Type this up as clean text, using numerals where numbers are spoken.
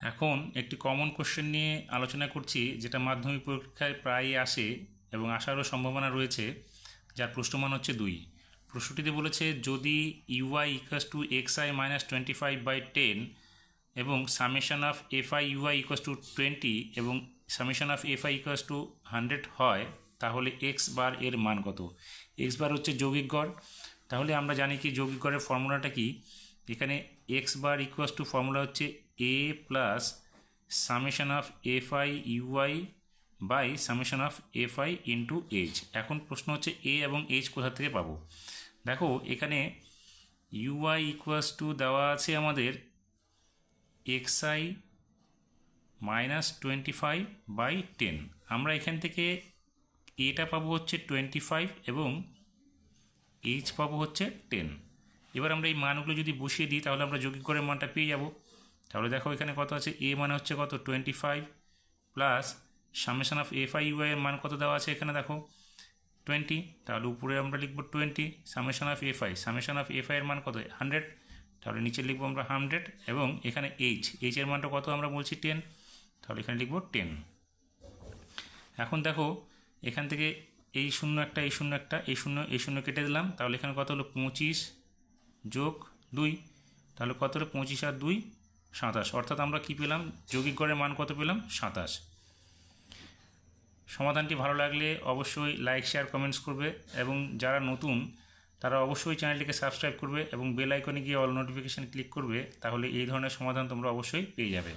এখন একটি common question নিয়ে আলোচনা করছি, যেটা মাধ্যমিক পরীক্ষায় প্রায়ই আসে এবং আসারও সম্ভাবনা রয়েছে, যার প্রশ্নমান হচ্ছে 2। প্রশ্নটিতে বলেছে যদি UI equals to X I minus 25/10 এবং summation of F I UI equals to 20 এবং summation of F I equals to 100 হয়, তাহলে এক্স বার এর মান কত। এক্স বার হচ্ছে যৌগিক গড়। তাহলে আমরা জানি কি যৌগিক গড়ের ফর্মুলাটা কি। এখানে X bar equals to formula হচ্ছে A plus summation of F I U I by summation of F I into H. এখন প্রশ্ন হচ্ছে এ এবং এইচ কোথা থেকে পাবো। দেখো এখানে ইউআই ইকুয়াস টু দেওয়া আছে আমাদের এক্স আই মাইনাস 25/10। আমরা এখান থেকে এটা পাবো হচ্ছে 25 এবং এইচ পাবো হচ্ছে 10। এবার আমরা এই মানগুলো যদি বসিয়ে দিই তাহলে আমরা যৌগিক গড়ের মানটা পেয়ে যাব। তাহলে দেখো এখানে কত আছে, এ মানে হচ্ছে কত 25 plus summation of F I UI এর মান কত দেওয়া আছে এখানে দেখো 20। তাহলে উপরে আমরা লিখবো 20 সামেশন অফ এফ আই এর মান কত 100। তাহলে নিচে লিখবো আমরা 100 এবং এখানে এইচ এর মানটা কত আমরা বলছি 10। তাহলে এখানে লিখবো 10। এখন দেখো এখান থেকে এই শূন্য একটা এই শূন্য কেটে দিলাম। তাহলে এখানে কত হলো 25 যোগ 2। তাহলে কত হলো 25 আর 2 27। অর্থাৎ আমরা কি পেলাম, যৌগিক গড়ের মান কত পেলাম 27। সমাধানটি ভালো লাগলে অবশ্যই লাইক শেয়ার কমেন্টস করবে এবং যারা নতুন তারা অবশ্যই চ্যানেলটিকে সাবস্ক্রাইব করবে এবং বেল আইকনে গিয়ে অল নোটিফিকেশান ক্লিক করবে। তাহলে এই ধরনের সমাধান তোমরা অবশ্যই পেয়ে যাবে।